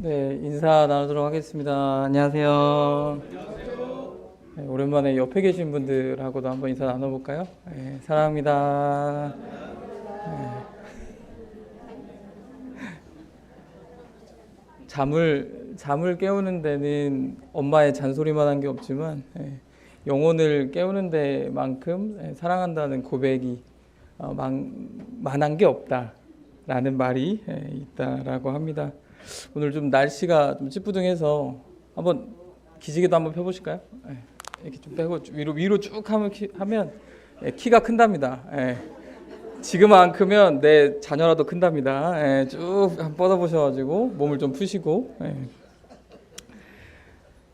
네, 인사 나누도록 하겠습니다. 안녕하세요. 네, 오랜만에 옆에 계신 분들하고도 한번 인사 나눠볼까요? 네, 사랑합니다. 잠을 깨우는 데는 엄마의 잔소리만 한 게 없지만 영혼을 깨우는 데만큼 사랑한다는 고백이 만한 게 없다라는 말이 있다라고 합니다. 오늘 좀 날씨가 좀 찌뿌둥해서 한번 기지개도 한번 펴보실까요? 이렇게 좀 빼고 위로 쭉 하면 키가 큰답니다. 지금 안 크면 내 자녀라도 큰답니다. 쭉 뻗어보셔가지고 몸을 좀 푸시고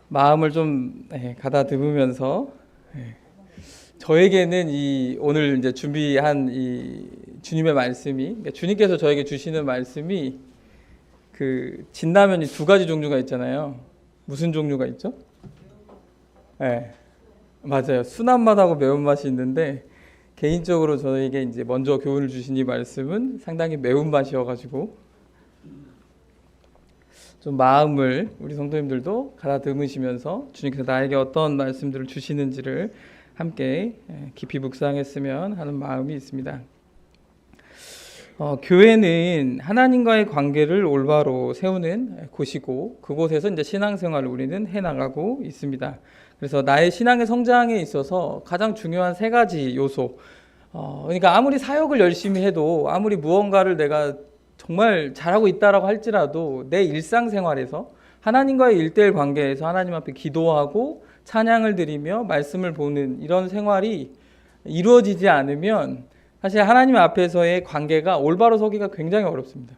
마음을 좀 가다듬으면서 저에게는 이 오늘 이제 준비한 이 주님의 말씀이, 그러니까 주님께서 저에게 주시는 말씀이 그 진라면이 두 가지 종류가 있잖아요. 무슨 종류가 있죠? 맞아요. 순한 맛하고 매운 맛이 있는데 개인적으로 저에게 이제 먼저 교훈을 주신 이 말씀은 상당히 매운 맛이어가지고 좀 마음을 우리 성도님들도 가다듬으시면서 주님께서 나에게 어떤 말씀들을 주시는지를 함께 깊이 묵상했으면 하는 마음이 있습니다. 교회는 하나님과의 관계를 올바로 세우는 곳이고 그곳에서 이제 신앙생활을 우리는 해나가고 있습니다. 그래서 나의 신앙의 성장에 있어서 가장 중요한 세 가지 요소. 그러니까 아무리 사역을 열심히 해도 아무리 무언가를 내가 정말 잘하고 있다라고 할지라도 내 일상생활에서 하나님과의 일대일 관계에서 하나님 앞에 기도하고 찬양을 드리며 말씀을 보는 이런 생활이 이루어지지 않으면 사실 하나님 앞에서의 관계가 올바로 서기가 굉장히 어렵습니다.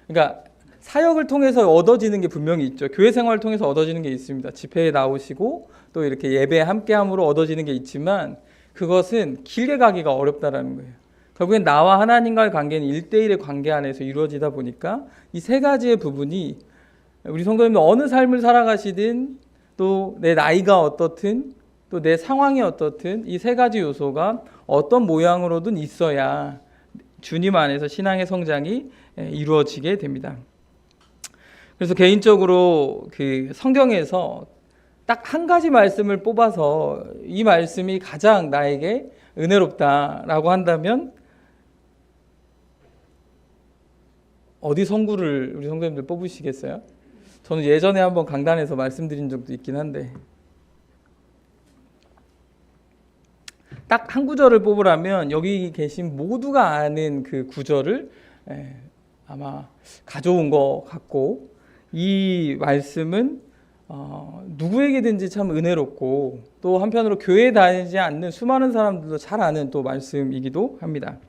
그러니까 사역을 통해서 얻어지는 게 분명히 있죠. 교회 생활을 통해서 얻어지는 게 있습니다. 집회에 나오시고 또 이렇게 예배에 함께함으로 얻어지는 게 있지만 그것은 길게 가기가 어렵다라는 거예요. 결국엔 나와 하나님과의 관계는 1대1의 관계 안에서 이루어지다 보니까 이 세 가지의 부분이 우리 성도님들 어느 삶을 살아가시든 또 내 나이가 어떻든 또 내 상황이 어떻든 이 세 가지 요소가 어떤 모양으로든 있어야 주님 안에서 신앙의 성장이 이루어지게 됩니다. 그래서 개인적으로 그 성경에서 딱 한 가지 말씀을 뽑아서 이 말씀이 가장 나에게 은혜롭다라고 한다면 어디 성구를 우리 성도님들 뽑으시겠어요? 저는 예전에 한번 강단에서 말씀드린 적도 있긴 한데 딱 한 구절을 뽑으라면 여기 계신 모두가 아는 그 구절을 아마 가져온 것 같고 이 말씀은 누구에게든지 참 은혜롭고 또 한편으로 교회에 다니지 않는 수많은 사람들도 잘 아는 또 말씀이기도 합니다.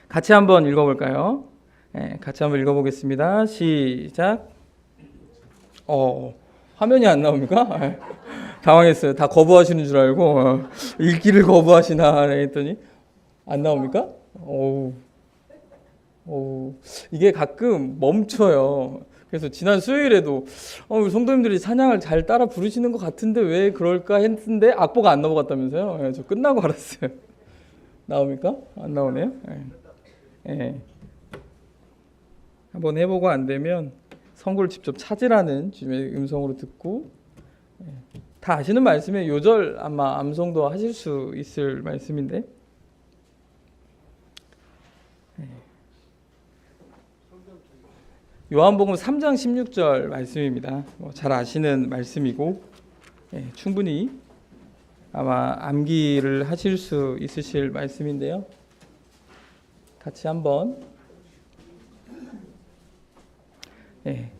같이 한번 읽어볼까요? 같이 한번 읽어보겠습니다. 시작. 화면이 안 나옵니까? 당황했어요. 다 거부하시는 줄 알고 읽기를 거부하시나 했더니 안 나옵니까? 이게 가끔 멈춰요. 그래서 지난 수요일에도 성도님들이 찬양을 잘 따라 부르시는 것 같은데 왜 그럴까 했는데 악보가 안 넘어갔다면서요. 저 끝나고 알았어요. 나옵니까? 안 나오네요. 한번 해보고 안 되면 성구를 직접 찾으라는 주님의 음성으로 듣고 다 아시는 말씀에 요절 아마 암송도 하실 수 있을 말씀인데 요한복음 3장 16절 말씀입니다. 잘 아시는 말씀이고 충분히 아마 암기를 하실 수 있으실 말씀인데요. 같이 한번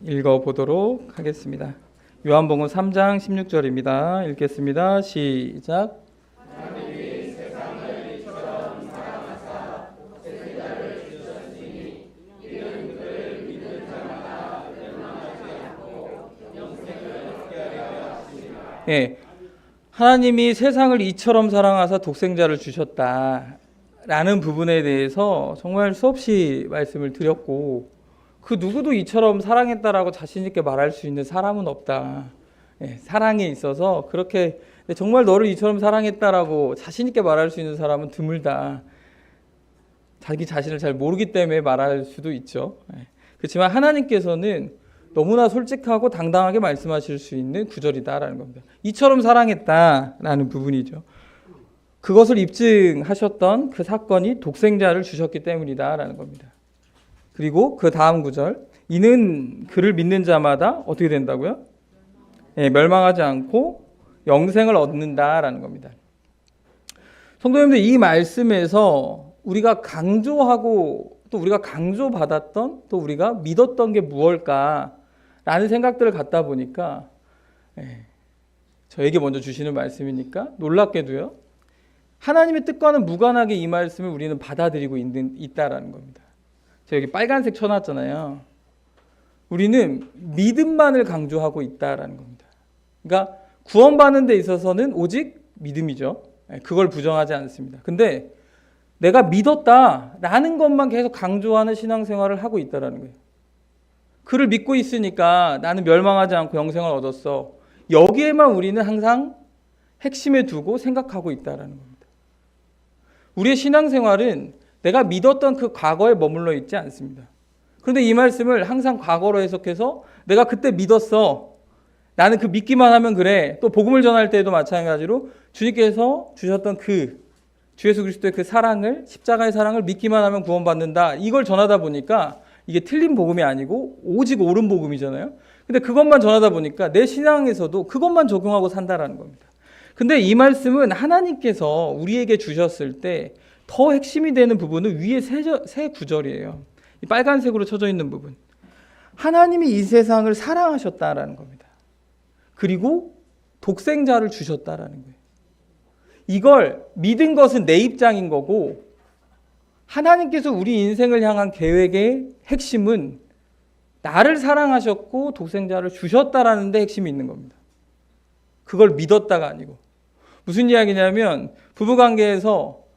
읽어보도록 하겠습니다. 요한복음 3장 16절입니다. 읽겠습니다. 시작. 하나님이 세상을 이처럼 사랑하사 독생자를 주셨으니 이는 그를 믿는 자마다 멸망하지 않고 영생을 얻게 하려 하심이라. 하나님이 세상을 이처럼 사랑하사 독생자를 주셨다라는 부분에 대해서 정말 수없이 말씀을 드렸고 그 누구도 이처럼 사랑했다라고 자신 있게 말할 수 있는 사람은 없다. 사랑에 있어서 그렇게 정말 너를 이처럼 사랑했다라고 자신 있게 말할 수 있는 사람은 드물다. 자기 자신을 잘 모르기 때문에 말할 수도 있죠. 그렇지만 하나님께서는 너무나 솔직하고 당당하게 말씀하실 수 있는 구절이다라는 겁니다. 이처럼 사랑했다라는 부분이죠. 그것을 입증하셨던 그 사건이 독생자를 주셨기 때문이다라는 겁니다. 그리고 그 다음 구절, 이는 그를 믿는 자마다 어떻게 된다고요? 멸망하지 않고 영생을 얻는다라는 겁니다. 성도님들, 이 말씀에서 우리가 강조하고 또 우리가 강조받았던 또 우리가 믿었던 게 무엇일까라는 생각들을 갖다 보니까 저에게 먼저 주시는 말씀이니까 놀랍게도요, 하나님의 뜻과는 무관하게 이 말씀을 우리는 받아들이고 있다라는 겁니다. 제가 여기 빨간색 쳐놨잖아요. 우리는 믿음만을 강조하고 있다라는 겁니다. 그러니까 구원받는 데 있어서는 오직 믿음이죠. 그걸 부정하지 않습니다. 근데 내가 믿었다라는 것만 계속 강조하는 신앙생활을 하고 있다라는 거예요. 그를 믿고 있으니까 나는 멸망하지 않고 영생을 얻었어. 여기에만 우리는 항상 핵심에 두고 생각하고 있다라는 겁니다. 우리의 신앙생활은 내가 믿었던 그 과거에 머물러 있지 않습니다. 그런데 이 말씀을 항상 과거로 해석해서 내가 그때 믿었어. 나는 그 믿기만 하면 그래. 또 복음을 전할 때에도 마찬가지로 주님께서 주셨던 주 예수 그리스도의 그 사랑을, 십자가의 사랑을 믿기만 하면 구원받는다. 이걸 전하다 보니까 이게 틀린 복음이 아니고 오직 옳은 복음이잖아요. 근데 그것만 전하다 보니까 내 신앙에서도 그것만 적용하고 산다라는 겁니다. 근데 이 말씀은 하나님께서 우리에게 주셨을 때 더 핵심이 되는 부분은 위에 세 구절이에요. 이 빨간색으로 쳐져 있는 부분. 하나님이 이 세상을 사랑하셨다라는 겁니다. 그리고 독생자를 주셨다라는 거예요. 이걸 믿은 것은 내 입장인 거고, 하나님께서 우리 인생을 향한 계획의 핵심은 나를 사랑하셨고 독생자를 주셨다라는 데 핵심이 있는 겁니다. 그걸 믿었다가 아니고. 무슨 이야기냐면 부부관계에서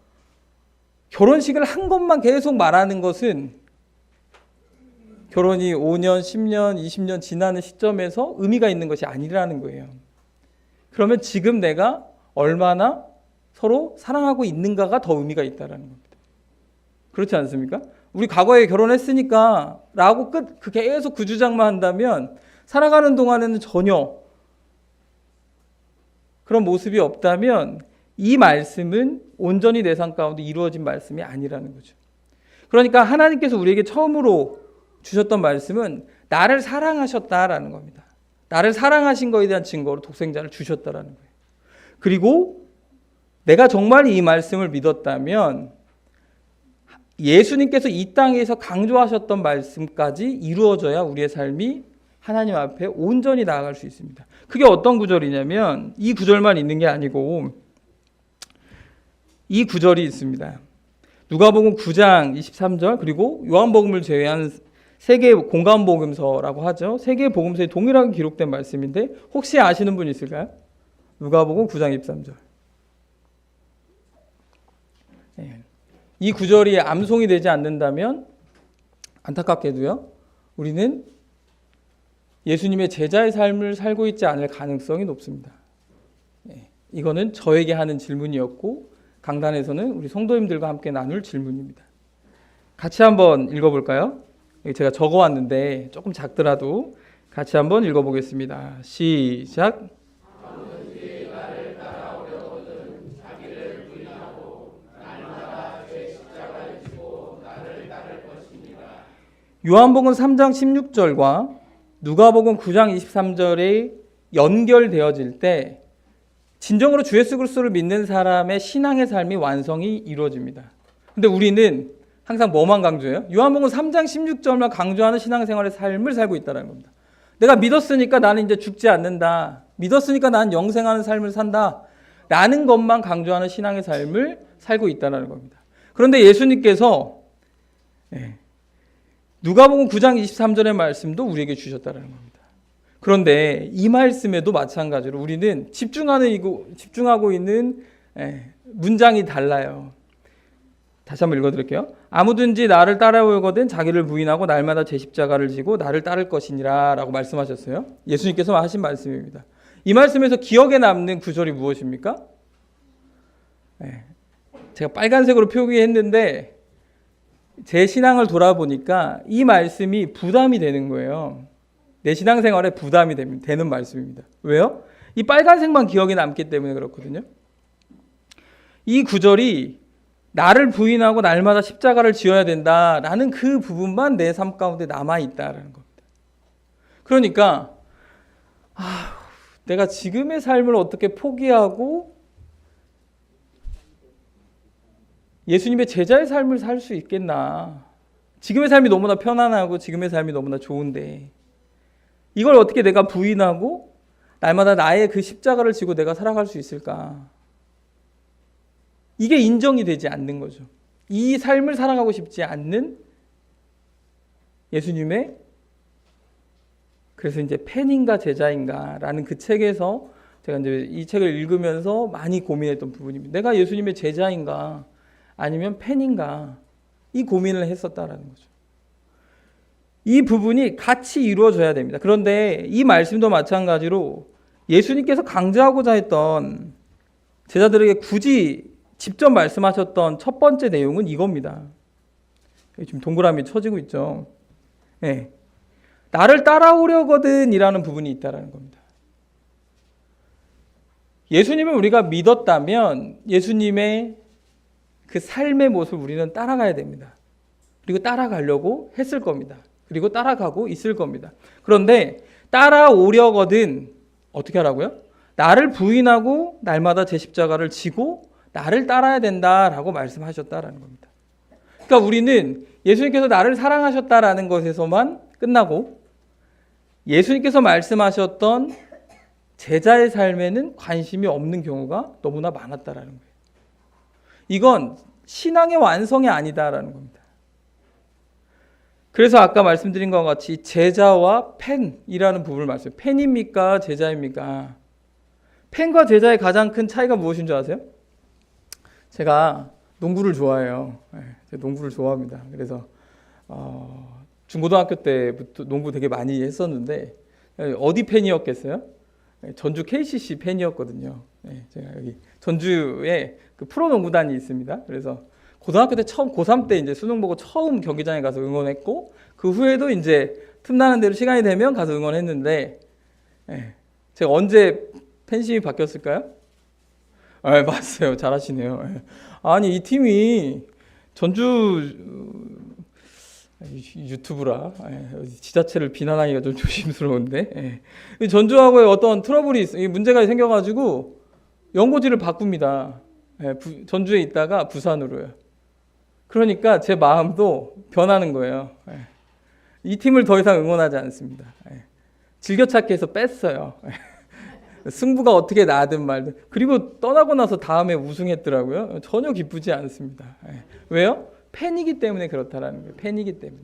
결혼식을 한 것만 계속 말하는 것은 결혼이 5년, 10년, 20년 지나는 시점에서 의미가 있는 것이 아니라는 거예요. 그러면 지금 내가 얼마나 서로 사랑하고 있는가가 더 의미가 있다는 겁니다. 그렇지 않습니까? 우리 과거에 결혼했으니까 라고 계속 그 주장만 한다면 살아가는 동안에는 전혀 그런 모습이 없다면 이 말씀은 온전히 내 삶 가운데 이루어진 말씀이 아니라는 거죠. 그러니까 하나님께서 우리에게 처음으로 주셨던 말씀은 나를 사랑하셨다라는 겁니다. 나를 사랑하신 것에 대한 증거로 독생자를 주셨다라는 거예요. 그리고 내가 정말 이 말씀을 믿었다면 예수님께서 이 땅에서 강조하셨던 말씀까지 이루어져야 우리의 삶이 하나님 앞에 온전히 나아갈 수 있습니다. 그게 어떤 구절이냐면 이 구절만 있는 게 아니고 이 구절이 있습니다. 누가복음 9장 23절 그리고 요한복음을 제외한 세 개의 공관복음서라고 하죠. 세 개의 복음서에 동일하게 기록된 말씀인데 혹시 아시는 분 있을까요? 누가복음 9장 23절. 이 구절이 암송이 되지 않는다면 안타깝게도요, 우리는 예수님의 제자의 삶을 살고 있지 않을 가능성이 높습니다. 이거는 저에게 하는 질문이었고 강단에서는 우리 성도님들과 함께 나눌 질문입니다. 같이 한번 읽어볼까요? 제가 적어왔는데 조금 작더라도 같이 한번 읽어보겠습니다. 시작. 요한복음 3장 16절과 누가복음 9장 23절에 연결되어질 때 진정으로 주 예수 그리스도를 믿는 사람의 신앙의 삶이 완성이 이루어집니다. 근데 우리는 항상 뭐만 강조해요? 요한복음 3장 16절만 강조하는 신앙생활의 삶을 살고 있다는 겁니다. 내가 믿었으니까 나는 이제 죽지 않는다. 믿었으니까 나는 영생하는 삶을 산다. 라는 것만 강조하는 신앙의 삶을 살고 있다는 겁니다. 그런데 예수님께서 누가복음 9장 23절의 말씀도 우리에게 주셨다는 겁니다. 그런데 이 말씀에도 마찬가지로 우리는 집중하고 있는 문장이 달라요. 다시 한번 읽어드릴게요. 아무든지 나를 따라오거든 자기를 부인하고 날마다 제 십자가를 지고 나를 따를 것이니라 라고 말씀하셨어요. 예수님께서 하신 말씀입니다. 이 말씀에서 기억에 남는 구절이 무엇입니까? 제가 빨간색으로 표기했는데 제 신앙을 돌아보니까 이 말씀이 부담이 되는 거예요. 내 신앙생활에 부담이 되는 말씀입니다. 왜요? 이 빨간색만 기억에 남기 때문에 그렇거든요. 이 구절이 나를 부인하고 날마다 십자가를 지어야 된다라는 그 부분만 내 삶 가운데 남아있다라는 겁니다. 그러니까 내가 지금의 삶을 어떻게 포기하고 예수님의 제자의 삶을 살 수 있겠나. 지금의 삶이 너무나 편안하고 지금의 삶이 너무나 좋은데 이걸 어떻게 내가 부인하고 날마다 나의 그 십자가를 지고 내가 살아갈 수 있을까? 이게 인정이 되지 않는 거죠. 이 삶을 살아가고 싶지 않는 예수님의, 그래서 이제 팬인가 제자인가라는 그 책에서 제가 이제 이 책을 읽으면서 많이 고민했던 부분입니다. 내가 예수님의 제자인가 아니면 팬인가, 이 고민을 했었다라는 거죠. 이 부분이 같이 이루어져야 됩니다. 그런데 이 말씀도 마찬가지로 예수님께서 강조하고자 했던, 제자들에게 굳이 직접 말씀하셨던 첫 번째 내용은 이겁니다. 지금 동그라미 쳐지고 있죠. 네. 나를 따라오려거든 이라는 부분이 있다는 겁니다. 예수님을 우리가 믿었다면 예수님의 그 삶의 모습을 우리는 따라가야 됩니다. 그리고 따라가려고 했을 겁니다. 그리고 따라가고 있을 겁니다. 그런데 따라오려거든 어떻게 하라고요? 나를 부인하고 날마다 제 십자가를 지고 나를 따라야 된다라고 말씀하셨다라는 겁니다. 그러니까 우리는 예수님께서 나를 사랑하셨다라는 것에서만 끝나고 예수님께서 말씀하셨던 제자의 삶에는 관심이 없는 경우가 너무나 많았다라는 거예요. 이건 신앙의 완성이 아니다라는 겁니다. 그래서 아까 말씀드린 것과 같이 제자와 팬이라는 부분을 말씀해요. 팬입니까? 제자입니까? 팬과 제자의 가장 큰 차이가 무엇인 줄 아세요? 제가 농구를 좋아해요. 제가 농구를 좋아합니다. 그래서 중고등학교 때부터 농구 되게 많이 했었는데 어디 팬이었겠어요? 전주 KCC 팬이었거든요. 제가 여기 전주에 그 프로농구단이 있습니다. 그래서 고등학교 때 처음 고3 때 이제 수능 보고 처음 경기장에 가서 응원했고 그 후에도 이제 틈나는 대로 시간이 되면 가서 응원했는데 제가 언제 팬심이 바뀌었을까요? 맞아요. 잘하시네요. 아니 이 팀이 전주 유튜브라 지자체를 비난하기가 좀 조심스러운데 전주하고의 어떤 트러블이 문제가 생겨가지고 연고지를 바꿉니다. 전주에 있다가 부산으로요. 그러니까 제 마음도 변하는 거예요. 이 팀을 더 이상 응원하지 않습니다. 즐겨찾기 해서 뺐어요. 승부가 어떻게 나든 말든. 그리고 떠나고 나서 다음에 우승했더라고요. 전혀 기쁘지 않습니다. 왜요? 팬이기 때문에 그렇다라는 거예요. 팬이기 때문에.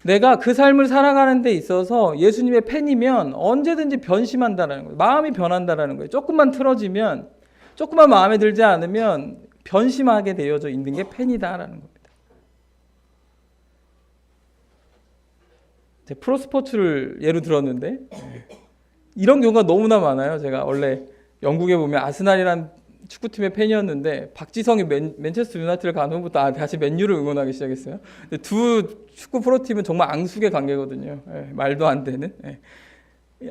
내가 그 삶을 살아가는 데 있어서 예수님의 팬이면 언제든지 변심한다라는 거예요. 마음이 변한다라는 거예요. 조금만 틀어지면, 조금만 마음에 들지 않으면 변심하게 되어져 있는 게 팬이다라는 겁니다. 프로스포츠를 예로 들었는데 이런 경우가 너무나 많아요. 제가 원래 영국에 보면 아스날이란 축구팀의 팬이었는데 박지성이 맨체스터 유나이티드를 간 후부터 다시 맨유를 응원하기 시작했어요. 근데 두 축구 프로팀은 정말 앙숙의 관계거든요. 말도 안 되는.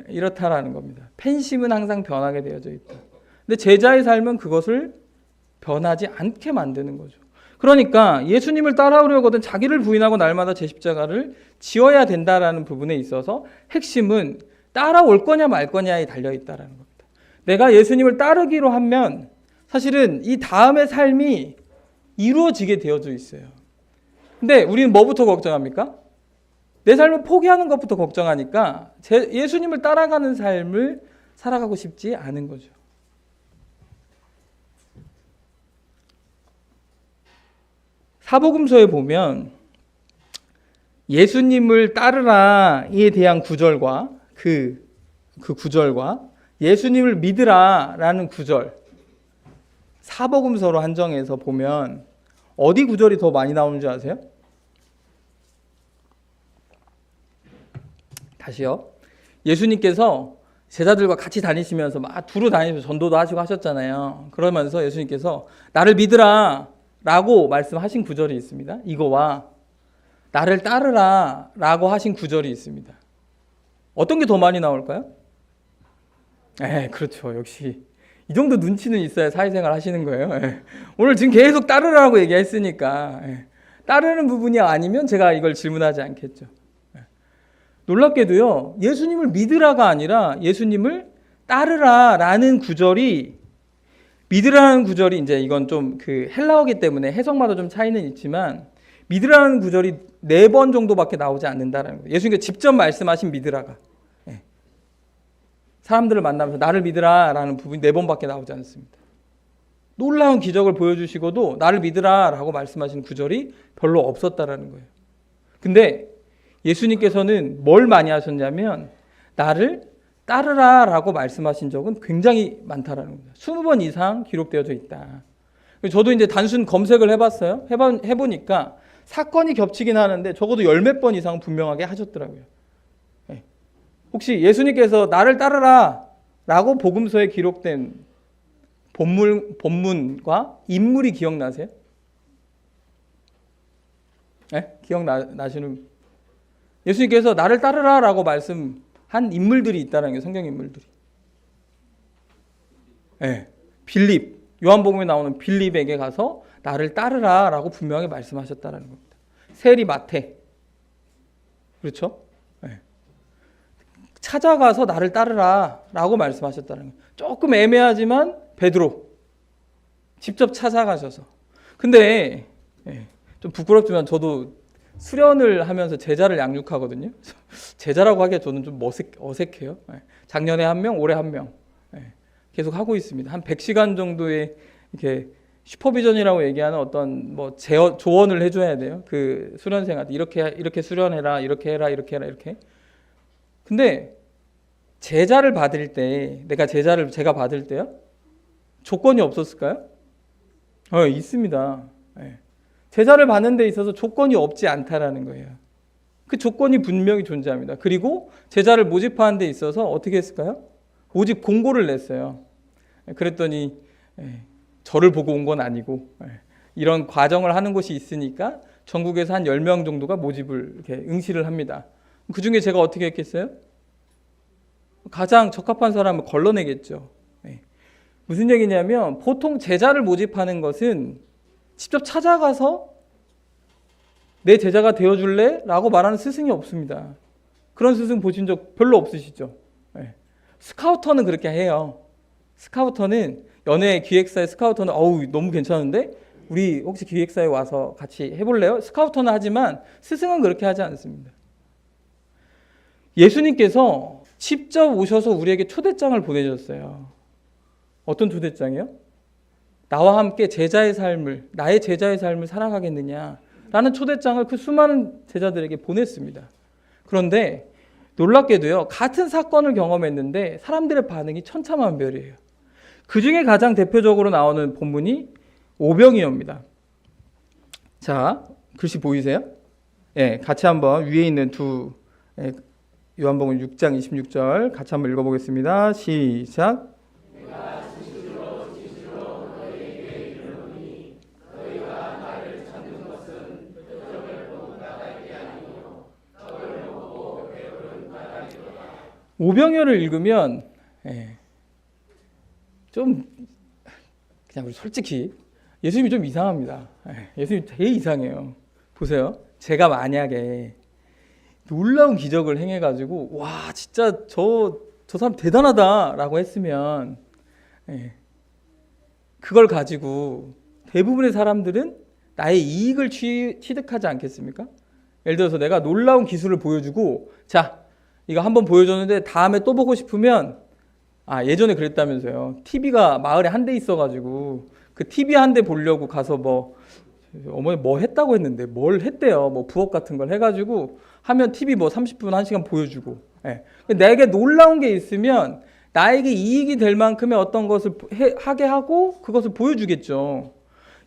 이렇다라는 겁니다. 팬심은 항상 변하게 되어져 있다. 근데 제자의 삶은 그것을 변하지 않게 만드는 거죠. 그러니까 예수님을 따라오려거든 자기를 부인하고 날마다 제 십자가를 지어야 된다라는 부분에 있어서 핵심은 따라올 거냐 말 거냐에 달려있다라는 겁니다. 내가 예수님을 따르기로 하면 사실은 이 다음의 삶이 이루어지게 되어져 있어요. 근데 우리는 뭐부터 걱정합니까? 내 삶을 포기하는 것부터 걱정하니까 예수님을 따라가는 삶을 살아가고 싶지 않은 거죠. 사복음서에 보면 예수님을 따르라에 대한 구절과 그 구절과 예수님을 믿으라라는 구절, 사복음서로 한정해서 보면 어디 구절이 더 많이 나오는지 아세요? 다시요. 예수님께서 제자들과 같이 다니시면서 막 두루 다니면서 전도도 하시고 하셨잖아요. 그러면서 예수님께서 나를 믿으라 라고 말씀하신 구절이 있습니다. 이거와 나를 따르라 라고 하신 구절이 있습니다. 어떤 게 더 많이 나올까요? 그렇죠. 역시 이 정도 눈치는 있어야 사회생활 하시는 거예요. 오늘 지금 계속 따르라고 얘기했으니까 따르는 부분이 아니면 제가 이걸 질문하지 않겠죠. 놀랍게도요, 예수님을 믿으라가 아니라 예수님을 따르라라는 구절이, 믿으라는 구절이 이제 이건 좀 그 헬라어기 때문에 해석마다 좀 차이는 있지만, 믿으라는 구절이 4번 정도밖에 나오지 않는다라는 거예요. 예수님께서 직접 말씀하신 믿으라가. 사람들을 만나면서 나를 믿으라라는 부분이 4번밖에 나오지 않습니다. 놀라운 기적을 보여주시고도 나를 믿으라라고 말씀하신 구절이 별로 없었다라는 거예요. 근데 예수님께서는 뭘 많이 하셨냐면 나를 따르라라고 말씀하신 적은 굉장히 많다라는 겁니다. 20번 이상 기록되어져 있다. 저도 이제 단순 검색을 해봤어요. 해보니까 사건이 겹치긴 하는데 적어도 10몇 번 이상 분명하게 하셨더라고요. 혹시 예수님께서 나를 따르라 라고 복음서에 기록된 본문과 인물이 기억나세요? 기억나시는? 예수님께서 나를 따르라 라고 말씀한 인물들이 있다는 게 성경 인물들이. 빌립, 요한복음에 나오는 빌립에게 가서 나를 따르라 라고 분명히 말씀하셨다는 겁니다. 세리 마태, 그렇죠? 찾아가서 나를 따르라 라고 말씀하셨다는 거예요. 조금 애매하지만 베드로 직접 찾아가셔서. 근데 좀 부끄럽지만 저도 수련을 하면서 제자를 양육하거든요. 제자라고 하기에 저는 좀 어색해요. 작년에 1명, 올해 1명 계속 하고 있습니다. 한 100시간 정도의 이렇게 슈퍼비전이라고 얘기하는 어떤 뭐 조언을 해줘야 돼요. 그 수련생한테 이렇게 수련해라, 이렇게 해라, 이렇게 해라, 이렇게. 근데 제자를 받을 때, 제가 받을 때요? 조건이 없었을까요? 있습니다. 제자를 받는 데 있어서 조건이 없지 않다라는 거예요. 그 조건이 분명히 존재합니다. 그리고 제자를 모집하는 데 있어서 어떻게 했을까요? 모집 공고를 냈어요. 그랬더니 저를 보고 온 건 아니고 이런 과정을 하는 곳이 있으니까 전국에서 한 10명 정도가 모집을 이렇게 응시를 합니다. 그 중에 제가 어떻게 했겠어요? 가장 적합한 사람을 걸러내겠죠. 무슨 얘기냐면 보통 제자를 모집하는 것은 직접 찾아가서 내 제자가 되어줄래? 라고 말하는 스승이 없습니다. 그런 스승 보신 적 별로 없으시죠? 스카우터는 그렇게 해요. 스카우터는 연예 기획사의 스카우터는 너무 괜찮은데 우리 혹시 기획사에 와서 같이 해볼래요? 스카우터는 하지만 스승은 그렇게 하지 않습니다. 예수님께서 직접 오셔서 우리에게 초대장을 보내셨어요. 어떤 초대장이요? 나와 함께 나의 제자의 삶을 살아가겠느냐라는 초대장을 그 수많은 제자들에게 보냈습니다. 그런데 놀랍게도요, 같은 사건을 경험했는데 사람들의 반응이 천차만별이에요. 그 중에 가장 대표적으로 나오는 본문이 오병이어입니다. 자, 글씨 보이세요? 같이 한번 위에 있는 요한복음 6장 26절 같이 한번 읽어보겠습니다. 시작. 오병이어를 읽으면 좀 그냥 솔직히 예수님이 좀 이상합니다. 예수님이 되게 이상해요. 보세요. 제가 만약에 놀라운 기적을 행해가지고 와 진짜 저 사람 대단하다라고 했으면 그걸 가지고 대부분의 사람들은 나의 이익을 취득하지 않겠습니까? 예를 들어서 내가 놀라운 기술을 보여주고 자 이거 한번 보여줬는데 다음에 또 보고 싶으면 예전에 그랬다면서요. TV가 마을에 한 대 있어가지고 그 TV 한 대 보려고 가서 어머니 뭐 했다고 했는데 뭘 했대요. 뭐 부엌 같은 걸 해가지고 하면 TV 30분 1시간 보여주고. 내게 놀라운 게 있으면 나에게 이익이 될 만큼의 어떤 것을 하게 하고 그것을 보여주겠죠.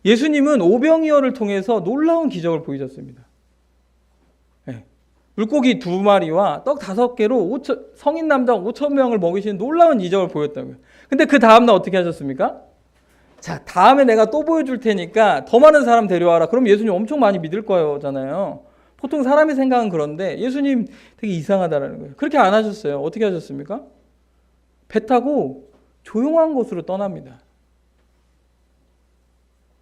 예수님은 오병이어를 통해서 놀라운 기적을 보이셨습니다. 물고기 2마리와 떡 5개로 성인 남자 5,000명을 먹이시는 놀라운 이적을 보였다고요. 근데 그 다음날 어떻게 하셨습니까? 자, 다음에 내가 또 보여줄 테니까 더 많은 사람 데려와라. 그럼 예수님 엄청 많이 믿을 거잖아요. 보통 사람의 생각은 그런데 예수님 되게 이상하다라는 거예요. 그렇게 안 하셨어요. 어떻게 하셨습니까? 배 타고 조용한 곳으로 떠납니다.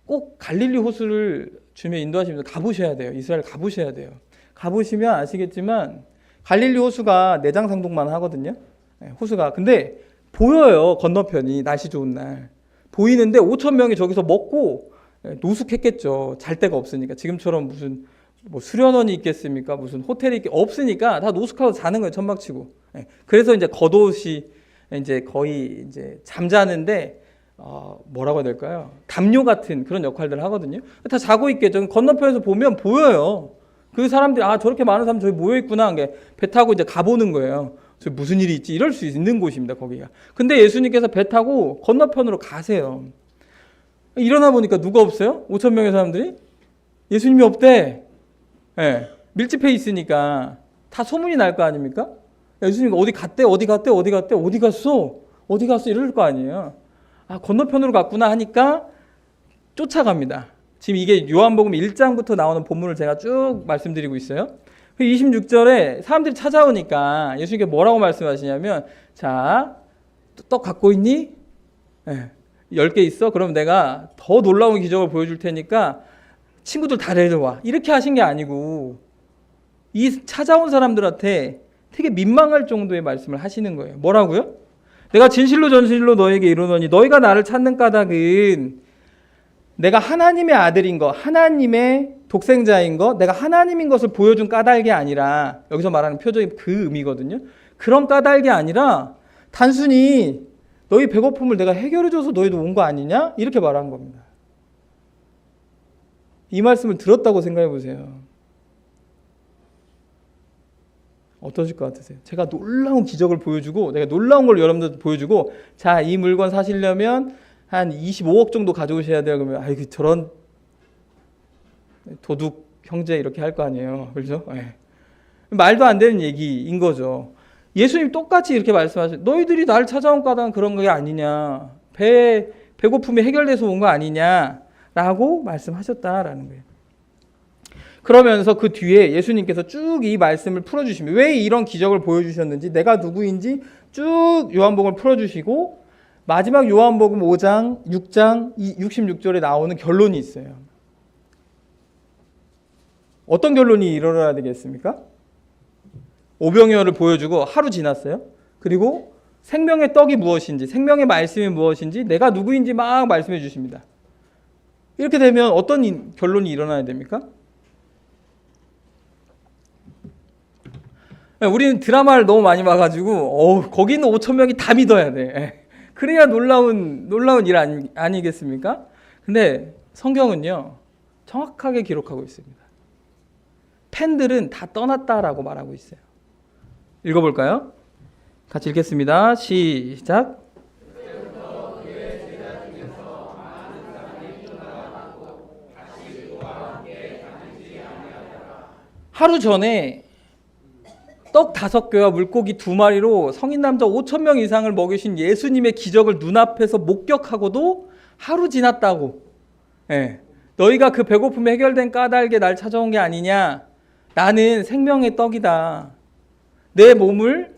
꼭 갈릴리 호수를 주님의 인도하시면서 가보셔야 돼요. 이스라엘 가보셔야 돼요. 가보시면 아시겠지만 갈릴리 호수가 내장산동만 하거든요. 호수가. 근데 보여요. 건너편이 날씨 좋은 날. 보이는데 5천 명이 저기서 먹고 노숙했겠죠. 잘 데가 없으니까. 지금처럼 무슨 뭐 수련원이 있겠습니까? 무슨 호텔이 없으니까 다 노숙하고 자는 거예요. 천막치고. 그래서 이제 겉옷이 이제 거의 이제 잠자는데 뭐라고 해야 될까요? 담요 같은 그런 역할들을 하거든요. 다 자고 있겠죠. 건너편에서 보면 보여요. 그 사람들이 저렇게 많은 사람 저기 모여 있구나. 배 타고 이제 가보는 거예요. 저 무슨 일이 있지? 이럴 수 있는 곳입니다. 거기가. 근데 예수님께서 배 타고 건너편으로 가세요. 일어나 보니까 누가 없어요? 5천 명의 사람들이? 예수님이 없대. 밀집해 있으니까 다 소문이 날 거 아닙니까? 예수님 어디 갔대? 어디 갔대? 어디 갔대? 어디 갔어? 어디 갔어? 이럴 거 아니에요. 건너편으로 갔구나 하니까 쫓아갑니다. 지금 이게 요한복음 1장부터 나오는 본문을 제가 쭉 말씀드리고 있어요. 26절에 사람들이 찾아오니까 예수님께서 뭐라고 말씀하시냐면, 자, 떡 갖고 있니? 10개 있어? 그럼 내가 더 놀라운 기적을 보여줄 테니까 친구들 다 데려와. 이렇게 하신 게 아니고 이 찾아온 사람들한테 되게 민망할 정도의 말씀을 하시는 거예요. 뭐라고요? 내가 진실로 전실로 너에게 이르노니 너희가 나를 찾는 까닭은 내가 하나님의 아들인 거, 하나님의 독생자인 거, 내가 하나님인 것을 보여준 까닭이 아니라, 여기서 말하는 표적이 그 의미거든요. 그런 까닭이 아니라 단순히 너희 배고픔을 내가 해결해줘서 너희도 온 거 아니냐? 이렇게 말한 겁니다. 이 말씀을 들었다고 생각해 보세요. 어떠실 것 같으세요? 제가 놀라운 기적을 보여주고, 내가 놀라운 걸 여러분들 보여주고, 자, 이 물건 사시려면 한 25억 정도 가져오셔야 돼요. 그러면 저런 도둑 형제 이렇게 할 거 아니에요. 그렇죠? 말도 안 되는 얘기인 거죠. 예수님 똑같이 이렇게 말씀하셔요. 너희들이 날 찾아온 까닭은 그런 게 아니냐. 배고픔이 해결돼서 온 거 아니냐라고 말씀하셨다라는 거예요. 그러면서 그 뒤에 예수님께서 쭉 이 말씀을 풀어주시면 왜 이런 기적을 보여주셨는지, 내가 누구인지 쭉 요한복음을 풀어주시고, 마지막 요한복음 5장, 6장, 66절에 나오는 결론이 있어요. 어떤 결론이 일어나야 되겠습니까? 오병이어를 보여주고 하루 지났어요. 그리고 생명의 떡이 무엇인지, 생명의 말씀이 무엇인지, 내가 누구인지 막 말씀해 주십니다. 이렇게 되면 어떤 결론이 일어나야 됩니까? 우리는 드라마를 너무 많이 봐가지고 거기 있는 5천 명이 다 믿어야 돼. 그래야 놀라운 일 아니겠습니까? 근데 성경은요 정확하게 기록하고 있습니다. 팬들은 다 떠났다라고 말하고 있어요. 읽어볼까요? 같이 읽겠습니다. 시작. 하루 전에 떡 5개와 물고기 2마리로 성인 남자 5천 명 이상을 먹이신 예수님의 기적을 눈앞에서 목격하고도 하루 지났다고. 너희가 그 배고픔이 해결된 까닭에 날 찾아온 게 아니냐. 나는 생명의 떡이다. 내 몸을,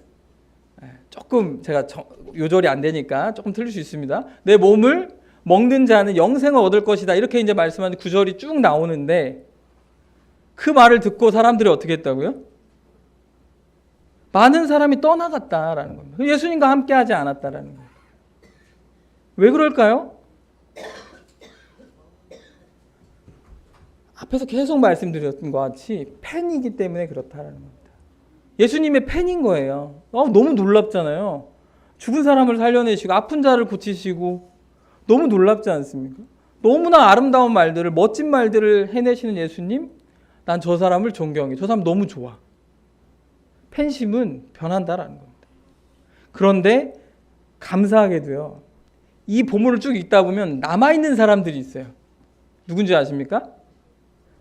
조금 제가 요절이 안 되니까 조금 틀릴 수 있습니다. 내 몸을 먹는 자는 영생을 얻을 것이다. 이렇게 이제 말씀하는 구절이 쭉 나오는데, 그 말을 듣고 사람들이 어떻게 했다고요? 많은 사람이 떠나갔다라는 겁니다. 예수님과 함께 하지 않았다라는 거예요. 왜 그럴까요? 앞에서 계속 말씀드렸던 것 같이 팬이기 때문에 그렇다라는 겁니다. 예수님의 팬인 거예요. 너무 놀랍잖아요. 죽은 사람을 살려내시고 아픈 자를 고치시고 너무 놀랍지 않습니까? 너무나 아름다운 말들을, 멋진 말들을 해내시는 예수님, 난 저 사람을 존경해. 저 사람 너무 좋아. 팬심은 변한다라는 겁니다. 그런데 감사하게도요, 이 본문을 쭉 읽다 보면 남아있는 사람들이 있어요. 누군지 아십니까?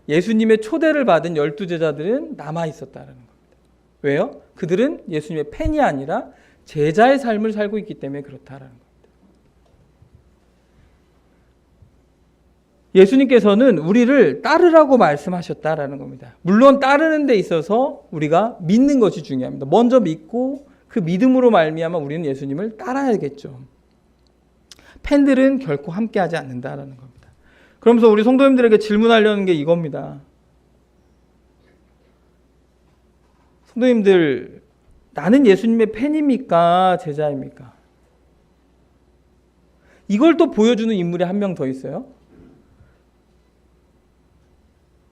예수님의 초대를 받은 12제자들은 남아있었다는 겁니다. 왜요? 그들은 예수님의 팬이 아니라 제자의 삶을 살고 있기 때문에 그렇다라는 겁니다. 예수님께서는 우리를 따르라고 말씀하셨다라는 겁니다. 물론 따르는 데 있어서 우리가 믿는 것이 중요합니다. 먼저 믿고 그 믿음으로 말미암아 우리는 예수님을 따라야겠죠. 팬들은 결코 함께하지 않는다라는 겁니다. 그러면서 우리 성도님들에게 질문하려는 게 이겁니다. 성도님들, 나는 예수님의 팬입니까? 제자입니까? 이걸 또 보여주는 인물이 한 명 더 있어요.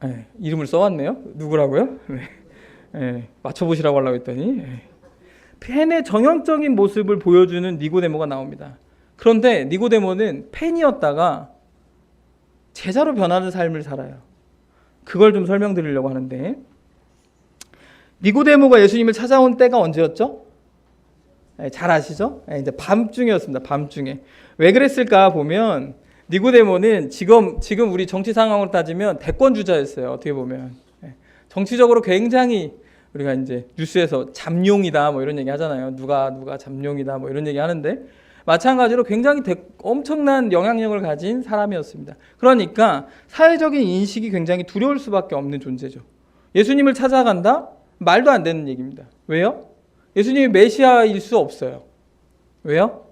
네, 이름을 써왔네요. 누구라고요? 네. 네, 맞춰보시라고 하려고 했더니 네. 팬의 정형적인 모습을 보여주는 니고데모가 나옵니다. 그런데 니고데모는 팬이었다가 제자로 변하는 삶을 살아요. 그걸 좀 설명드리려고 하는데, 니고데모가 예수님을 찾아온 때가 언제였죠? 네, 잘 아시죠? 네, 이제 밤중이었습니다. 밤중에. 왜 그랬을까 보면 니고데모는 지금 우리 정치 상황으로 따지면 대권 주자였어요. 어떻게 보면 정치적으로 굉장히, 우리가 이제 뉴스에서 잠룡이다 뭐 이런 얘기 하잖아요. 누가 잠룡이다 뭐 이런 얘기 하는데, 마찬가지로 굉장히 엄청난 영향력을 가진 사람이었습니다. 그러니까 사회적인 인식이 굉장히 두려울 수밖에 없는 존재죠. 예수님을 찾아간다? 말도 안 되는 얘기입니다. 왜요? 예수님이 메시아일 수 없어요. 왜요?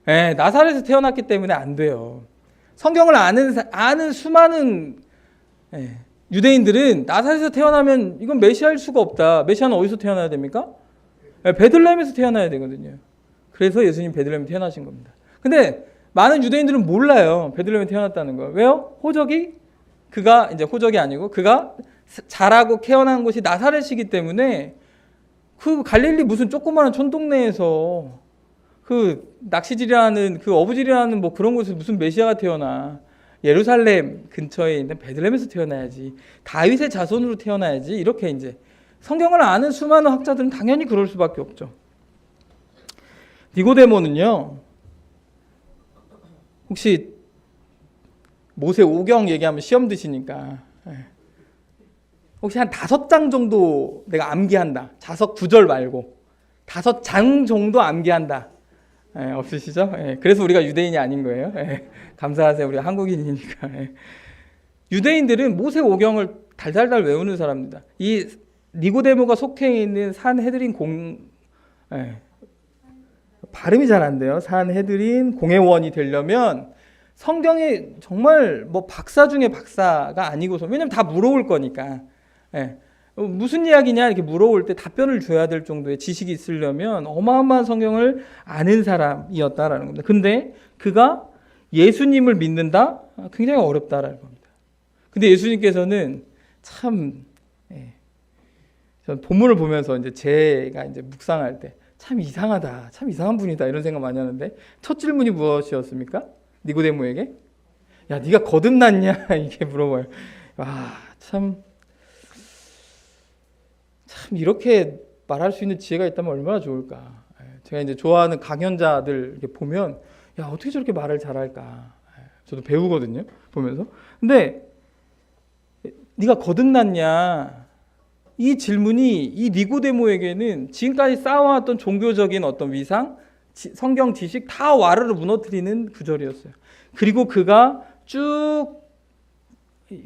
네, 나사렛에서 태어났기 때문에 안 돼요. 성경을 아는 수많은 유대인들은 나사렛에서 태어나면 이건 메시아일 수가 없다. 메시아는 어디서 태어나야 됩니까? 베들레헴에서 태어나야 되거든요. 그래서 예수님 베들레헴에 태어나신 겁니다. 근데 많은 유대인들은 몰라요. 베들레헴에 태어났다는 걸. 왜요? 그가 이제 호적이 아니고 그가 자라고 태어난 곳이 나사렛이기 때문에, 그 갈릴리 무슨 조그마한 촌동네에서 그 낚시질이라는, 그 어부질이라는 뭐 그런 곳에서 무슨 메시아가 태어나. 예루살렘 근처에 있는 베들레헴에서 태어나야지, 다윗의 자손으로 태어나야지, 이렇게 이제 성경을 아는 수많은 학자들은 당연히 그럴 수밖에 없죠. 니고데모는요, 혹시 모세 오경 얘기하면 시험 드시니까 혹시 한 5장 정도 내가 암기한다, 자석 9절 말고 5장 정도 암기한다, 없으시죠? 그래서 우리가 유대인이 아닌 거예요. 감사하세요. 우리가 한국인이니까. 유대인들은 모세 오경을 달달달 외우는 사람입니다. 이 니고데모가 속해 있는 산헤드린 발음이 잘 안 돼요. 산헤드린 공회원이 되려면 성경에 정말 뭐 박사 중에 박사가 아니고서, 왜냐면 다 물어올 거니까. 무슨 이야기냐 이렇게 물어볼 때 답변을 줘야 될 정도의 지식이 있으려면 어마어마한 성경을 아는 사람이었다라는 겁니다. 근데 그가 예수님을 믿는다? 굉장히 어렵다라는 겁니다. 근데 예수님께서는 참, 전 본문을 보면서 이제 제가 이제 묵상할 때 참 이상하다, 참 이상한 분이다 이런 생각 많이 하는데, 첫 질문이 무엇이었습니까? 니고데모에게? 야, 네가 거듭났냐? 이게 물어봐요. 와, 참 이렇게 말할 수 있는 지혜가 있다면 얼마나 좋을까. 제가 이제 좋아하는 강연자들 이렇게 보면, 야, 어떻게 저렇게 말을 잘할까. 저도 배우거든요, 보면서. 근데 네가 거듭났냐? 이 질문이 이 니고데모에게는 지금까지 쌓아왔던 종교적인 어떤 위상, 성경 지식 다 와르르 무너뜨리는 구절이었어요. 그리고 그가 쭉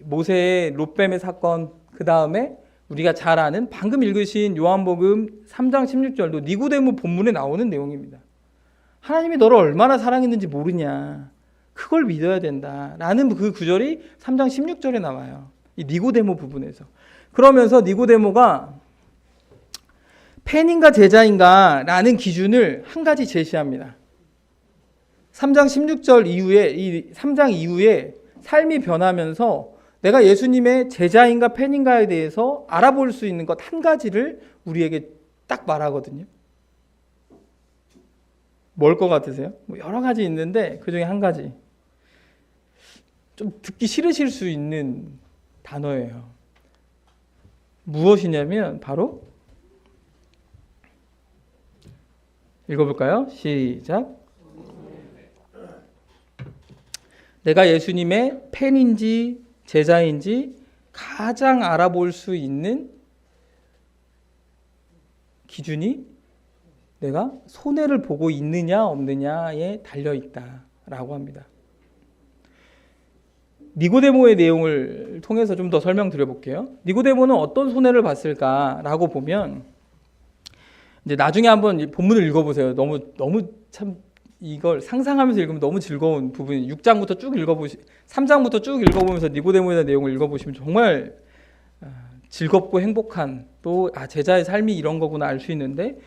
모세의 롯뱀의 사건, 그 다음에 우리가 잘 아는 방금 읽으신 요한복음 3장 16절도 니고데모 본문에 나오는 내용입니다. 하나님이 너를 얼마나 사랑했는지 모르냐, 그걸 믿어야 된다 라는 그 구절이 3장 16절에 나와요. 이 니고데모 부분에서. 그러면서 니고데모가 팬인가 제자인가 라는 기준을 한 가지 제시합니다. 3장 16절 이후에, 이 3장 이후에 삶이 변하면서 내가 예수님의 제자인가 팬인가에 대해서 알아볼 수 있는 것 한 가지를 우리에게 딱 말하거든요. 뭘 것 같으세요? 뭐 여러 가지 있는데 그 중에 한 가지, 좀 듣기 싫으실 수 있는 단어예요. 무엇이냐면 바로, 읽어볼까요? 시작. 내가 예수님의 팬인지 제자인지 가장 알아볼 수 있는 기준이 내가 손해를 보고 있느냐 없느냐에 달려있다라고 합니다. 니고데모의 내용을 통해서 좀 더 설명드려 볼게요. 니고데모는 어떤 손해를 봤을까라고 보면 이제 나중에 한번 본문을 읽어보세요. 너무 참 이걸 상상하면서 읽으면 너무 즐거운 부분이 6장부터 쭉 3장부터 쭉 읽어보면서 니고데모에 대한 내용을 읽어보시면 정말 즐겁고 행복한 또 제자의 삶이 이런 거구나 알 수 있는데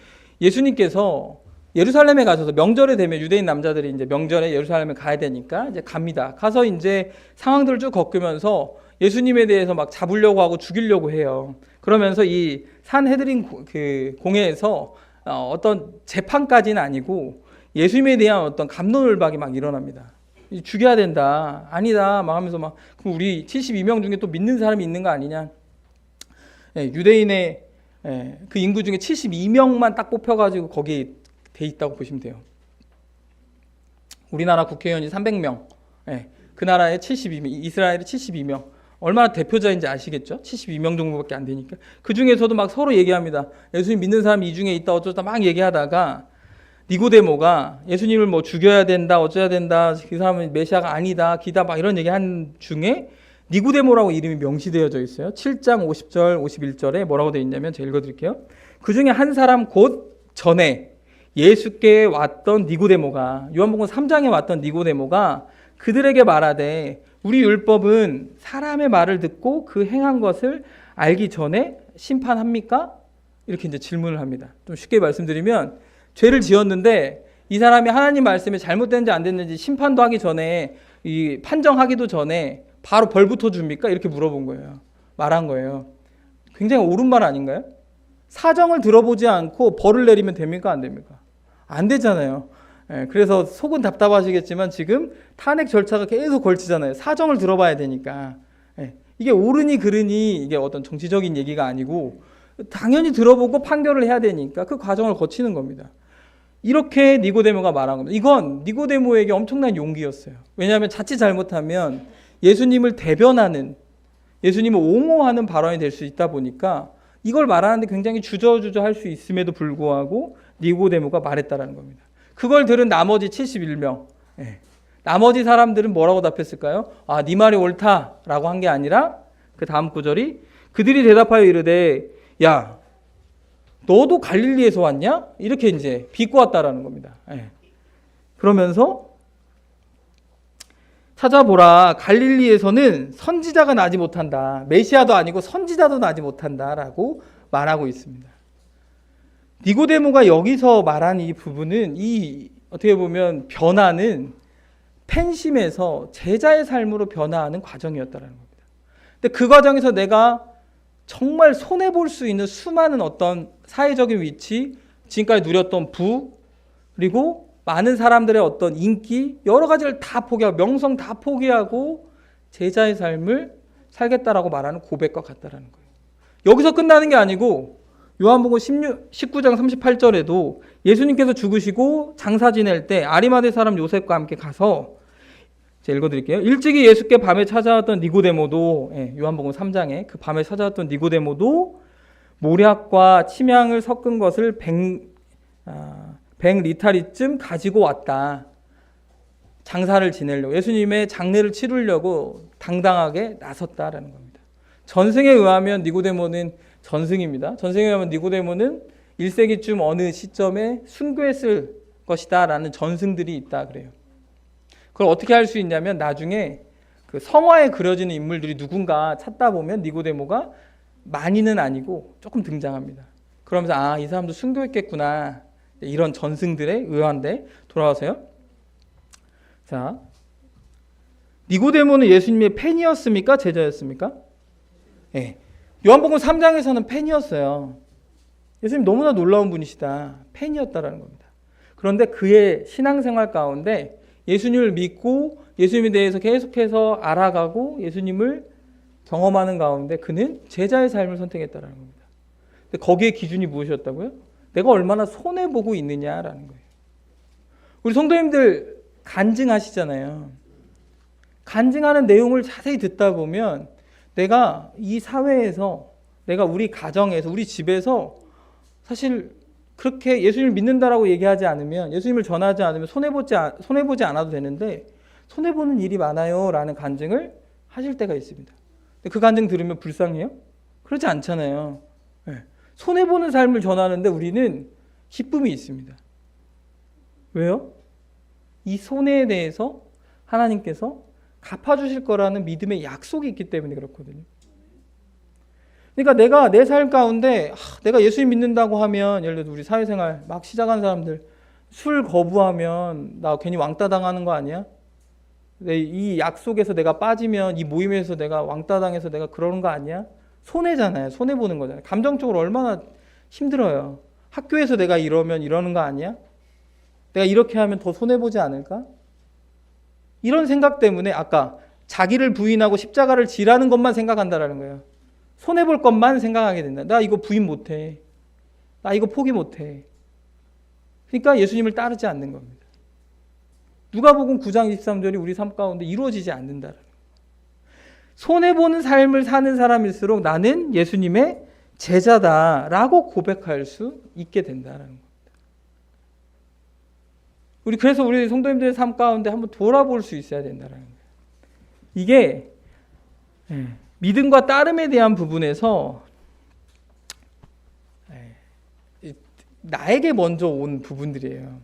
예수님께서 예루살렘에 가셔서 명절에 되면 유대인 남자들이 이제 명절에 예루살렘에 가야 되니까 이제 갑니다. 가서 이제 상황들을 쭉 겪으면서 예수님에 대해서 막 잡으려고 하고 죽이려고 해요. 그러면서 이 산헤드린 그 공회에서 어떤 재판까지는 아니고 예수님에 대한 어떤 갑론을박이 막 일어납니다. 죽여야 된다. 아니다. 막 하면서 막 그럼 우리 72명 중에 또 믿는 사람이 있는 거 아니냐? 유대인의 그 인구 중에 72명만 딱 뽑혀가지고 거기에 돼 있다고 보시면 돼요. 우리나라 국회의원이 300명, 그 나라에 72명, 이스라엘에 72명. 얼마나 대표자인지 아시겠죠? 72명 정도밖에 안 되니까. 그 중에서도 막 서로 얘기합니다. 예수님 믿는 사람이 이 중에 있다 어쩌다 막 얘기하다가 니고데모가 예수님을 뭐 죽여야 된다 어쩌야 된다 그 사람은 메시아가 아니다 기다 막 이런 얘기한 중에 니고데모라고 이름이 명시되어져 있어요. 7장 50절 51절에 뭐라고 되어 있냐면 제가 읽어드릴게요. 그 중에 한 사람 곧 전에 예수께 왔던 니고데모가 요한복음 3장에 왔던 니고데모가 그들에게 말하되 우리 율법은 사람의 말을 듣고 그 행한 것을 알기 전에 심판합니까? 이렇게 이제 질문을 합니다. 좀 쉽게 말씀드리면 죄를 지었는데 이 사람이 하나님 말씀에 잘못됐는지 안 됐는지 심판도 하기 전에 이 판정하기도 전에 바로 벌부터 줍니까? 이렇게 물어본 거예요. 말한 거예요. 굉장히 옳은 말 아닌가요? 사정을 들어보지 않고 벌을 내리면 됩니까? 안 됩니까? 안 되잖아요. 그래서 속은 답답하시겠지만 지금 탄핵 절차가 계속 걸치잖아요. 사정을 들어봐야 되니까. 이게 옳으니 그르니 이게 어떤 정치적인 얘기가 아니고 당연히 들어보고 판결을 해야 되니까 그 과정을 거치는 겁니다. 이렇게 니고데모가 말한 겁니다. 이건 니고데모에게 엄청난 용기였어요. 왜냐하면 자칫 잘못하면 예수님을 대변하는, 예수님을 옹호하는 발언이 될 수 있다 보니까 이걸 말하는데 굉장히 주저할 수 있음에도 불구하고 니고데모가 말했다라는 겁니다. 그걸 들은 나머지 71명, 나머지 사람들은 뭐라고 답했을까요? 네 말이 옳다라고 한 게 아니라 그 다음 구절이 그들이 대답하여 이르되 야 너도 갈릴리에서 왔냐? 이렇게 이제 비꼬았다라는 겁니다. 그러면서 찾아보라 갈릴리에서는 선지자가 나지 못한다. 메시아도 아니고 선지자도 나지 못한다라고 말하고 있습니다. 니고데모가 여기서 말한 이 부분은 이 어떻게 보면 변화는 팬심에서 제자의 삶으로 변화하는 과정이었다라는 겁니다. 근데 그 과정에서 내가 정말 손해볼 수 있는 수많은 어떤 사회적인 위치, 지금까지 누렸던 부, 그리고 많은 사람들의 어떤 인기, 여러 가지를 다 포기하고 명성 다 포기하고 제자의 삶을 살겠다라고 말하는 고백과 같다라는 거예요. 여기서 끝나는 게 아니고 요한복음 19장 38절에도 예수님께서 죽으시고 장사 지낼 때 아리마대 사람 요셉과 함께 가서 제가 읽어드릴게요. 일찍이 예수께 밤에 찾아왔던 니고데모도 요한복음 3장에 그 밤에 찾아왔던 니고데모도 모략과 침향을 섞은 것을 100리타리쯤 가지고 왔다. 장사를 지내려고 예수님의 장례를 치르려고 당당하게 나섰다라는 겁니다. 전승에 의하면 니고데모는 전승입니다. 전승에 의하면 니고데모는 1세기쯤 어느 시점에 순교했을 것이다 라는 전승들이 있다 그래요. 그걸 어떻게 할 수 있냐면 나중에 그 성화에 그려지는 인물들이 누군가 찾다 보면 니고데모가 많이는 아니고 조금 등장합니다. 그러면서 이 사람도 순교했겠구나. 이런 전승들에 의한데 돌아와서요. 자, 니고데모는 예수님의 팬이었습니까? 제자였습니까? 요한복음 3장에서는 팬이었어요. 예수님 너무나 놀라운 분이시다. 팬이었다라는 겁니다. 그런데 그의 신앙생활 가운데 예수님을 믿고 예수님에 대해서 계속해서 알아가고 예수님을 경험하는 가운데 그는 제자의 삶을 선택했다라는 겁니다. 근데 거기에 기준이 무엇이었다고요? 내가 얼마나 손해보고 있느냐라는 거예요. 우리 성도님들 간증하시잖아요. 간증하는 내용을 자세히 듣다 보면 내가 이 사회에서, 내가 우리 가정에서, 우리 집에서 사실 그렇게 예수님을 믿는다라고 얘기하지 않으면, 예수님을 전하지 않으면 손해보지 않아도 되는데 손해보는 일이 많아요 라는 간증을 하실 때가 있습니다. 근데 그 간증 들으면 불쌍해요? 그렇지 않잖아요. 네. 손해보는 삶을 전하는데 우리는 기쁨이 있습니다. 왜요? 이 손해에 대해서 하나님께서 갚아주실 거라는 믿음의 약속이 있기 때문에 그렇거든요. 그러니까 내가 내 삶 가운데 내가 예수님 믿는다고 하면, 예를 들어 우리 사회생활 막 시작한 사람들 술 거부하면 나 괜히 왕따 당하는 거 아니야? 이 약속에서 내가 빠지면 이 모임에서 내가 왕따 당해서 내가 그러는 거 아니야? 손해잖아요. 손해보는 거잖아요. 감정적으로 얼마나 힘들어요. 학교에서 내가 이러면 이러는 거 아니야? 내가 이렇게 하면 더 손해보지 않을까? 이런 생각 때문에 아까 자기를 부인하고 십자가를 지라는 것만 생각한다라는 거예요. 손해볼 것만 생각하게 된다. 나 이거 부인 못해. 나 이거 포기 못해. 그러니까 예수님을 따르지 않는 겁니다. 누가복음 9장 23절이 우리 삶 가운데 이루어지지 않는다라는 거예요. 손해보는 삶을 사는 사람일수록 나는 예수님의 제자다라고 고백할 수 있게 된다라는 겁니다. 그래서 우리 성도님들의 삶 가운데 한번 돌아볼 수 있어야 된다는 거예요. 이게 믿음과 따름에 대한 부분에서 나에게 먼저 온 부분들이에요.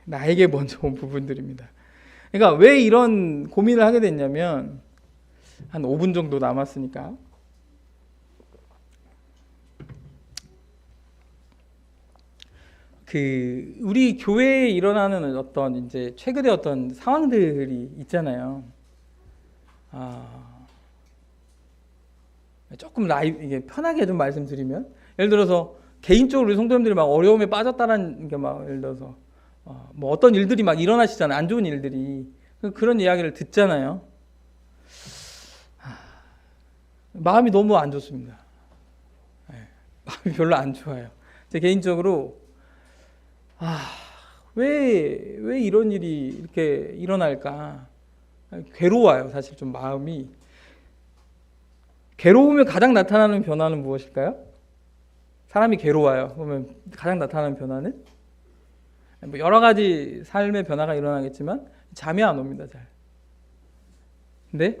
나에게 먼저 온 부분들입니다. 그러니까 왜 이런 고민을 하게 됐냐면, 한 5분 정도 남았으니까 우리 교회에 일어나는 어떤 이제 최근의 어떤 상황들이 있잖아요. 조금 이게 편하게 좀 말씀드리면, 예를 들어서 개인적으로 우리 성도님들이 막 어려움에 빠졌다는 게 막 예를 들어서 뭐 어떤 일들이 막 일어나시잖아요. 안 좋은 일들이. 그런 이야기를 듣잖아요. 마음이 너무 안 좋습니다. 마음이 별로 안 좋아요. 제 개인적으로 왜 이런 일이 이렇게 일어날까? 괴로워요. 사실 좀 마음이. 괴로우면 가장 나타나는 변화는 무엇일까요? 사람이 괴로워요. 그러면 가장 나타나는 변화는? 뭐 여러 가지 삶의 변화가 일어나겠지만 잠이 안 옵니다. 잘. 근데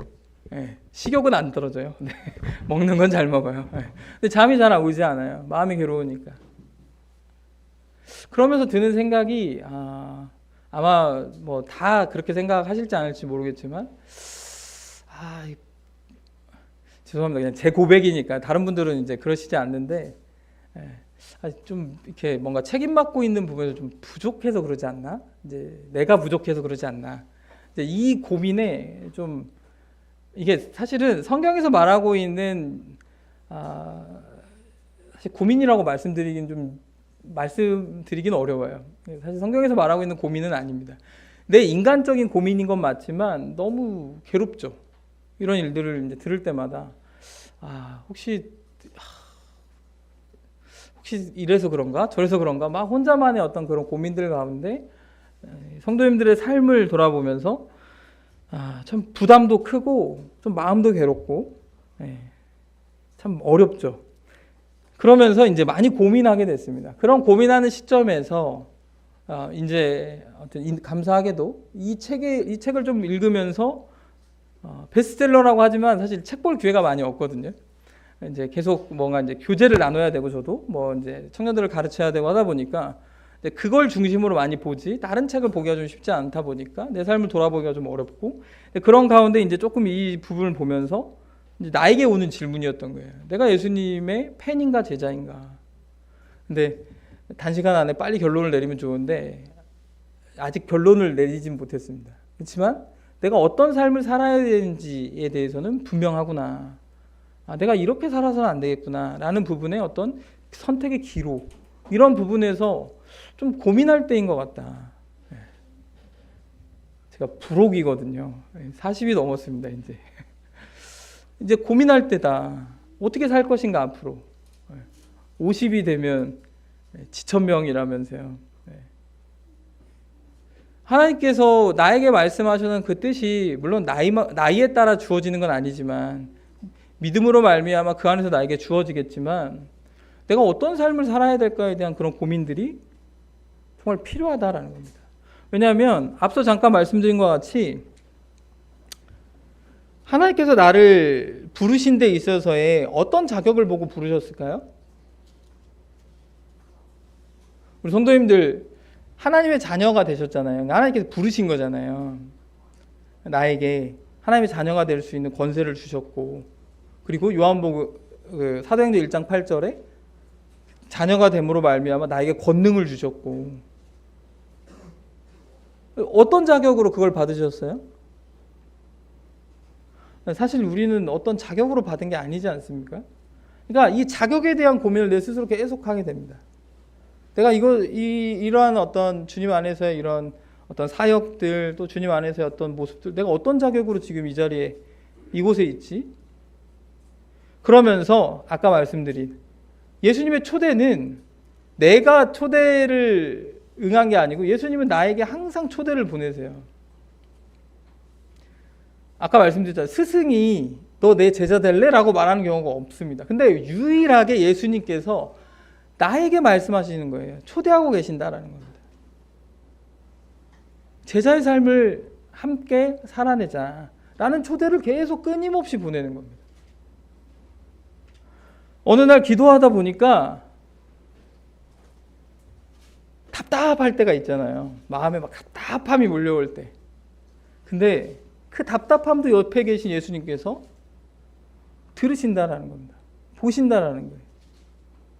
식욕은 안 떨어져요. 먹는 건 잘 먹어요. 근데 잠이 잘 오지 않아요. 마음이 괴로우니까. 그러면서 드는 생각이 아마 뭐 다 그렇게 생각하실지 않을지 모르겠지만 죄송합니다. 그냥 제 고백이니까 다른 분들은 이제 그러시지 않는데 좀 이렇게 뭔가 책임 맡고 있는 부분에서 좀 부족해서 그러지 않나? 이제 내가 부족해서 그러지 않나? 이제 이 고민에 좀 이게 사실은 성경에서 말하고 있는 사실 고민이라고 말씀드리긴 어려워요. 사실 성경에서 말하고 있는 고민은 아닙니다. 내 인간적인 고민인 건 맞지만 너무 괴롭죠. 이런 일들을 이제 들을 때마다 혹시 이래서 그런가 저래서 그런가 막 혼자만의 어떤 그런 고민들 가운데 성도님들의 삶을 돌아보면서 참 부담도 크고 좀 마음도 괴롭고 참 어렵죠. 그러면서 이제 많이 고민하게 됐습니다. 그런 고민하는 시점에서 이제 감사하게도 이 책을 좀 읽으면서 베스트셀러라고 하지만 사실 책 볼 기회가 많이 없거든요. 이제 계속 뭔가 이제 교재를 나눠야 되고 저도 뭐 이제 청년들을 가르쳐야 되고 하다 보니까 그걸 중심으로 많이 보지 다른 책을 보기가 좀 쉽지 않다 보니까 내 삶을 돌아보기가 좀 어렵고 그런 가운데 이제 조금 이 부분을 보면서 이제 나에게 오는 질문이었던 거예요. 내가 예수님의 팬인가 제자인가? 근데 단시간 안에 빨리 결론을 내리면 좋은데 아직 결론을 내리진 못했습니다. 그렇지만 내가 어떤 삶을 살아야 되는지에 대해서는 분명하구나. 내가 이렇게 살아서는 안 되겠구나 라는 부분에 어떤 선택의 기로 이런 부분에서 좀 고민할 때인 것 같다. 제가 불혹이거든요. 40이 넘었습니다. 이제 고민할 때다. 어떻게 살 것인가 앞으로. 50이 되면 지천명이라면서요. 하나님께서 나에게 말씀하시는 그 뜻이 물론 나이에 따라 주어지는 건 아니지만 믿음으로 말미암아 그 안에서 나에게 주어지겠지만 내가 어떤 삶을 살아야 될까에 대한 그런 고민들이 정말 필요하다라는 겁니다. 왜냐하면 앞서 잠깐 말씀드린 것 같이 하나님께서 나를 부르신 데 있어서의 어떤 자격을 보고 부르셨을까요? 우리 성도님들 하나님의 자녀가 되셨잖아요. 하나님께서 부르신 거잖아요. 나에게 하나님의 자녀가 될 수 있는 권세를 주셨고, 그리고 요한복음 사도행전 1장 8절에 자녀가 됨으로 말미암아 나에게 권능을 주셨고, 어떤 자격으로 그걸 받으셨어요? 사실 우리는 어떤 자격으로 받은 게 아니지 않습니까? 그러니까 이 자격에 대한 고민을 내 스스로 계속 하게 됩니다. 내가 이러한 어떤 주님 안에서의 이런 어떤 사역들, 또 주님 안에서의 어떤 모습들, 내가 어떤 자격으로 지금 이 자리에 이곳에 있지? 그러면서 아까 말씀드린 예수님의 초대는 내가 초대를 응한 게 아니고 예수님은 나에게 항상 초대를 보내세요. 아까 말씀드렸잖아요. 스승이 너 내 제자 될래? 라고 말하는 경우가 없습니다. 근데 유일하게 예수님께서 나에게 말씀하시는 거예요. 초대하고 계신다라는 겁니다. 제자의 삶을 함께 살아내자 라는 초대를 계속 끊임없이 보내는 겁니다. 어느 날 기도하다 보니까 답답할 때가 있잖아요. 마음에 막 답답함이 몰려올 때. 근데 그 답답함도 옆에 계신 예수님께서 들으신다라는 겁니다. 보신다라는 거예요.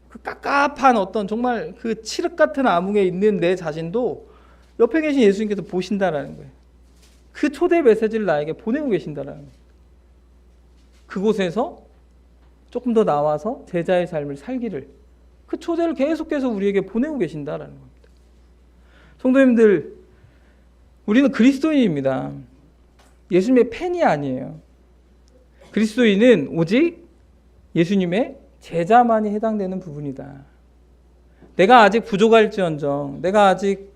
그 깝깝한 어떤 정말 그 칠흑 같은 암흑에 있는 내 자신도 옆에 계신 예수님께서 보신다라는 거예요. 그 초대 메시지를 나에게 보내고 계신다라는 거예요. 그곳에서 조금 더 나와서 제자의 삶을 살기를, 그 초대를 계속해서 우리에게 보내고 계신다라는 겁니다. 성도님들, 우리는 그리스도인입니다. 예수님의 팬이 아니에요. 그리스도인은 오직 예수님의 제자만이 해당되는 부분이다. 내가 아직 부족할지언정, 내가 아직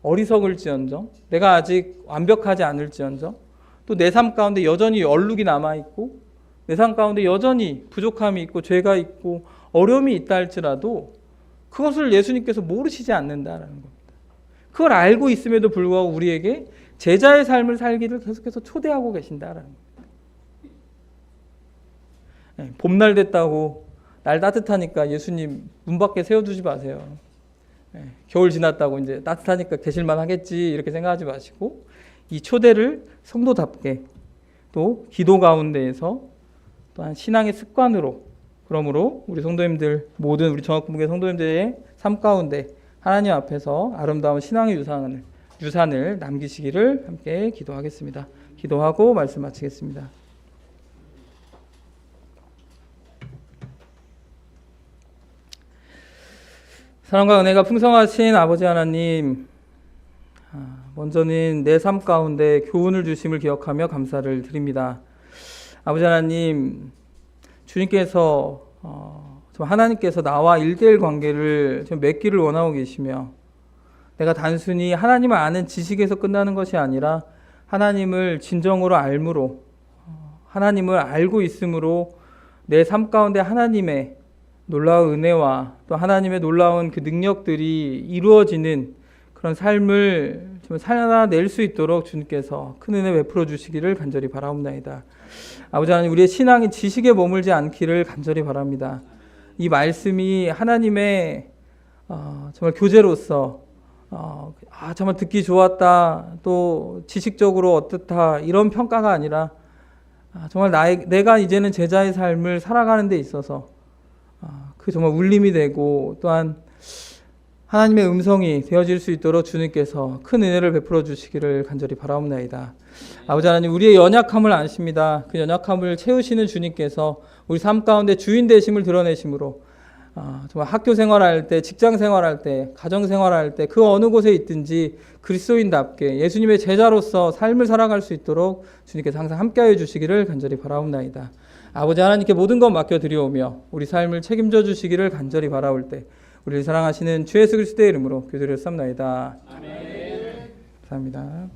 어리석을지언정, 내가 아직 완벽하지 않을지언정, 또 내 삶 가운데 여전히 얼룩이 남아있고 내 삶 가운데 여전히 부족함이 있고 죄가 있고 어려움이 있다 할지라도 그것을 예수님께서 모르시지 않는다라는 겁니다. 그걸 알고 있음에도 불구하고 우리에게 제자의 삶을 살기를 계속해서 초대하고 계신다라는 겁니다. 봄날 됐다고 날 따뜻하니까 예수님 문 밖에 세워두지 마세요. 겨울 지났다고 이제 따뜻하니까 계실만 하겠지 이렇게 생각하지 마시고 이 초대를 성도답게 또 기도 가운데에서 또한 신앙의 습관으로, 그러므로 우리 성도님들 모든 우리 정학부목의 성도님들의 삶 가운데 하나님 앞에서 아름다운 신앙의 유산을 남기시기를 함께 기도하겠습니다. 기도하고 말씀 마치겠습니다. 사랑과 은혜가 풍성하신 아버지 하나님, 먼저는 내 삶 가운데 교훈을 주심을 기억하며 감사를 드립니다. 아버지 하나님, 주님께서 하나님께서 나와 1대1 관계를 좀 맺기를 원하고 계시며, 내가 단순히 하나님을 아는 지식에서 끝나는 것이 아니라 하나님을 진정으로 알므로, 하나님을 알고 있으므로 내 삶 가운데 하나님의 놀라운 은혜와 또 하나님의 놀라운 그 능력들이 이루어지는 그런 삶을 좀 살아낼 수 있도록 주님께서 큰 은혜 베풀어 주시기를 간절히 바라옵나이다. 아버지 하나님, 우리의 신앙이 지식에 머물지 않기를 간절히 바랍니다. 이 말씀이 하나님의 정말 교재로서 정말 듣기 좋았다, 또 지식적으로 어떻다 이런 평가가 아니라 정말 내가 이제는 제자의 삶을 살아가는 데 있어서 그 정말 울림이 되고 또한 하나님의 음성이 되어질 수 있도록 주님께서 큰 은혜를 베풀어 주시기를 간절히 바라옵나이다. 아버지 하나님, 우리의 연약함을 아십니다. 그 연약함을 채우시는 주님께서 우리 삶 가운데 주인 되심을 드러내심으로 정말 학교 생활할 때, 직장 생활할 때, 가정 생활할 때 그 어느 곳에 있든지 그리스도인답게 예수님의 제자로서 삶을 살아갈 수 있도록 주님께서 항상 함께하여 주시기를 간절히 바라옵나이다. 아버지 하나님께 모든 것 맡겨드리오며 우리 삶을 책임져 주시기를 간절히 바라올 때 우리를 사랑하시는 주 예수 그리스도의 이름으로 기도를 쌉나이다. 아멘. 감사합니다.